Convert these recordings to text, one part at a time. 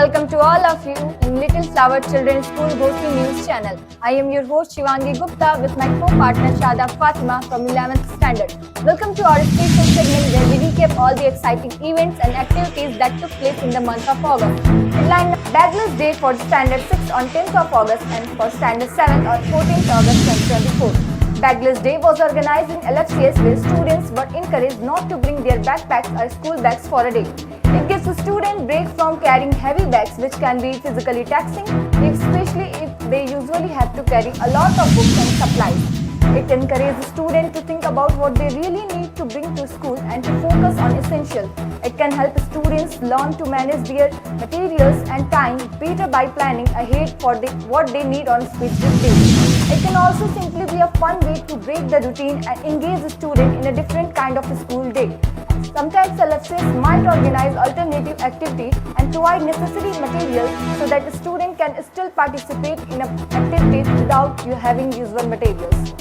welcome to all of you in Little Flower Children's School Gosi News channel. I am your host Shivangi Gupta with my co-partner Shada Fatima from 11th Standard. Welcome to our special segment where we recap all the exciting events and activities that took place in the month of August. Headline: Bagless Day for Standard 6 on 10th of August and for Standard 7 on 14th August 2024. Bagless Day was organized in LFCS where students were encouraged not to bring their backpacks or school bags for a day. It gives a student break from carrying heavy bags which can be physically taxing, especially if they usually have to carry a lot of books and supplies. It encourages students to think about what they really need to bring to school and to focus on essentials. It can help students learn to manage their materials and time better by planning ahead for what they need on specific days. It can also simply be a fun way to break the routine and engage the student in a different kind of a school day. Sometimes LFCs might organize alternative activities and provide necessary materials so that the student can still participate in activities without you having usual materials.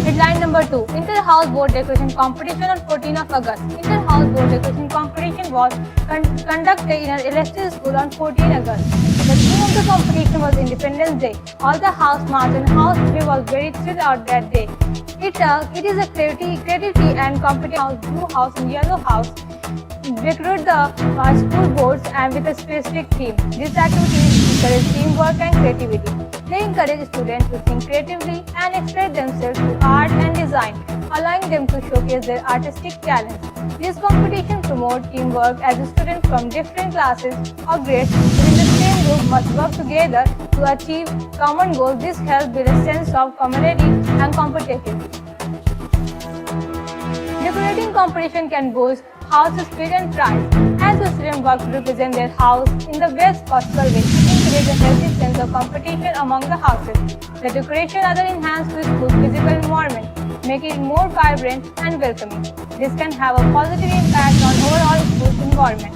Headline number 2. Inter-House Board Decoration Competition on 14th of August. Inter-House Board Decoration Competition was conducted in an LST school on 14th August. The theme of the competition was Independence Day. All the house march and house play was very thrilled out that day. It is a creativity and competition house, blue house and yellow house. Decorate the school boards and with a specific theme. These activities encourage teamwork and creativity. They encourage students to think creatively and express themselves through art and design, allowing them to showcase their artistic talents. This competition promotes teamwork as students from different classes or grades within the same group must work together to achieve common goals. This helps build a sense of camaraderie and competition. Decorating competition can boost house spirit and pride. As the students work to represent their house in the best possible way, it encourages a healthy sense of competition among the houses. The decoration other enhances the school's physical environment, making it more vibrant and welcoming. This can have a positive impact on overall school's environment.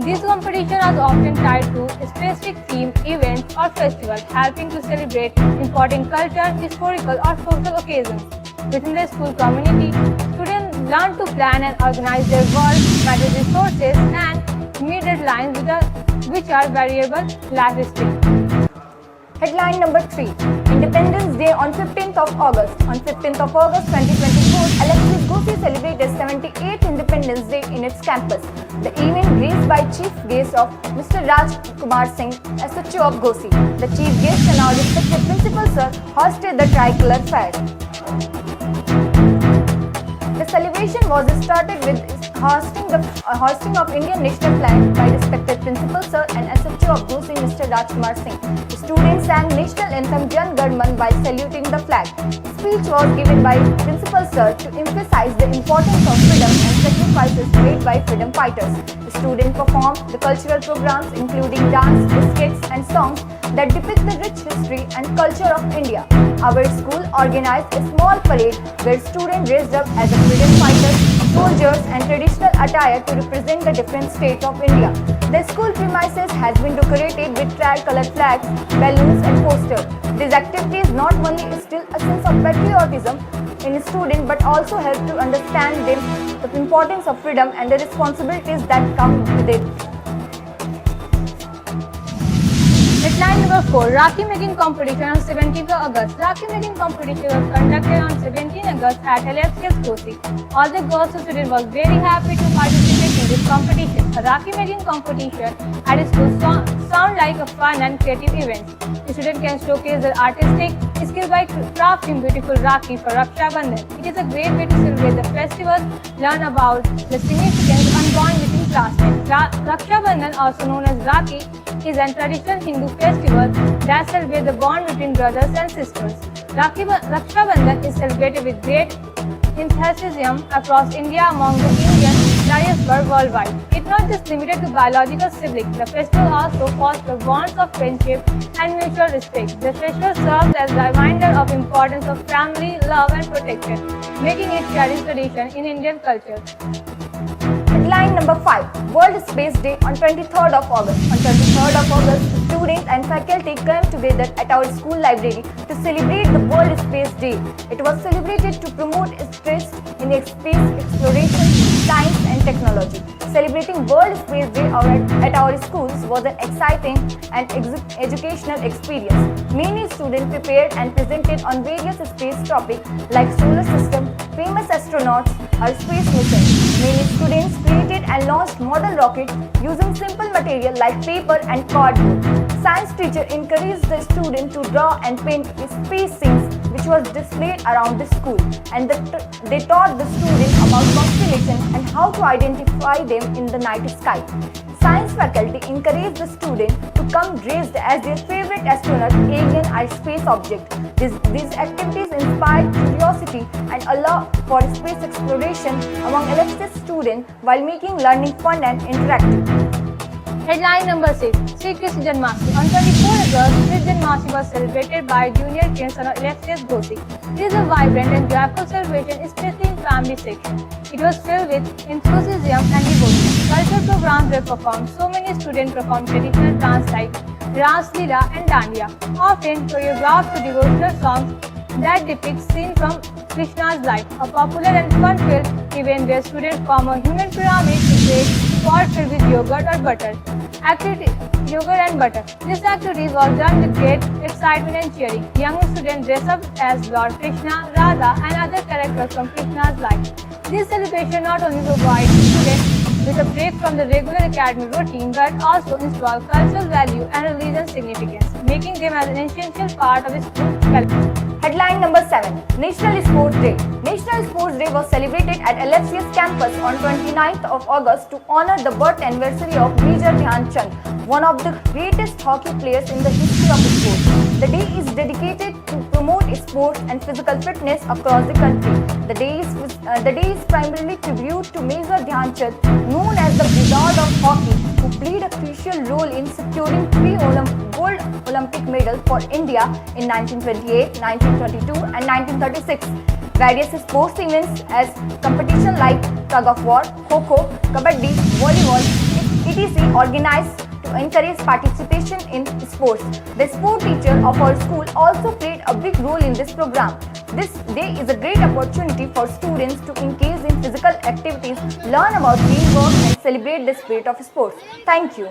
These competitions are often tied to a specific theme, events, or festivals, helping to celebrate important cultural, historical, or social occasions. Within the school community, students learn to plan and organize their work, manage resources, and meet deadlines which are variable life skills. Headline number 3. Independence Day on 15th of August. On 15th of August 2024, LFCS Gosi celebrated 78th Independence Day in its campus. The event graced by chief guest of Mr. Raj Kumar Singh, SHO of Gosi. The chief guest and our respected principal sir hosted the tricolor fair. The celebration was started with hosting of Indian national flag by respected principal sir and SHO of Gosi Mr. Rajkumar Singh. The students sang national anthem Jan Gan Man by saluting the flag. Speech was given by principal sir to emphasize the importance of freedom and sacrifices made by freedom fighters. The students performed the cultural programs including dance, skits and songs that depict the rich history and culture of India. Our school organized a small parade where students dressed up as freedom fighters, soldiers and traditional attire to represent the different states of India. The school premises has been decorated with tricolored flags, balloons and posters. These activities not only instill a sense of patriotism in students but also help to understand them the importance of freedom and the responsibilities that come with it. Headline number 4. Rakhi making competition on 17th of August. Rakhi making competition was conducted on 17th August at LFCS Gosi. All the girls students were very happy to participate in this competition. A Rakhi making competition at a school sound like a fun and creative event. The students can showcase their artistic skills by crafting beautiful Rakhi for Raksha Bandhan. It is a great way to celebrate the festival, learn about the significance and bond between classmates. Raksha Bandhan, also known as Rakhi, is a traditional Hindu festival that celebrates the bond between brothers and sisters. Raksha Bandhan is celebrated with great enthusiasm across India among the Indian diaspora worldwide. It's not just limited to biological siblings. The festival also fosters bonds of friendship and mutual respect. The festival serves as a reminder of the importance of family, love and protection, making it cherished tradition in Indian culture. Headline number 5. World Space Day on 23rd of August. On 23rd of August, students and faculty came together at our school library to celebrate the World Space Day. It was celebrated to promote interest in space exploration, science and technology. celebrating World Space Day at our schools was an exciting and educational experience. Many students prepared and presented on various space topics like solar system, famous astronauts, or space missions. Many students created and launched model rockets using simple material like paper and cardboard. Science teacher encouraged the student to draw and paint space scenes which was displayed around the school, and they taught the student about constellations and how to identify them in the night sky. Science faculty encouraged the student to come dressed as their favorite astronaut, alien or space object. These activities inspired curiosity and allow for space exploration among LFS students while making learning fun and interactive. Headline number 6. Sri Krishna Janmashtami. On 24 August, Sri Janmashtami was celebrated by junior kids on LFS Gosi. It is a vibrant and joyful celebration, especially in family section. It was filled with enthusiasm and devotion. Cultural programs were performed. So many students performed traditional dance like Ras Leela and Dandiya, often choreographed to devotional songs that depict scenes from Krishna's life. A popular and fun-filled event where students form a human pyramid to create pot filled with yogurt or butter. Yogurt and butter. This activity was done with great excitement and cheering. Young students dress up as Lord Krishna, Radha, and other characters from Krishna's life. This celebration not only provides students with a break from the regular academic routine, but also installs cultural value and religious significance, making them as an essential part of the school curriculum. Headline number 7. National Sports Day. National Sports Day was celebrated at LFCS campus on 29th of August to honor the birth anniversary of Major Dhyan Chand, one of the greatest hockey players in the history of sport. The day is dedicated to promote sports and physical fitness across the country. The day is primarily tribute to Major Dhyan Chand, known as the Wizard of Hockey, who played a crucial role in securing 3 gold Olympic medals for India in 1928, 1922 and 1936. Various sports events as competition like tug of war, kho-kho, kabaddi, volleyball, etc. organized to encourage participation in sports. The sport teacher of our school also played a big role in this program. This day is a great opportunity for students to engage in physical activities, learn about teamwork and celebrate the spirit of sports. Thank you.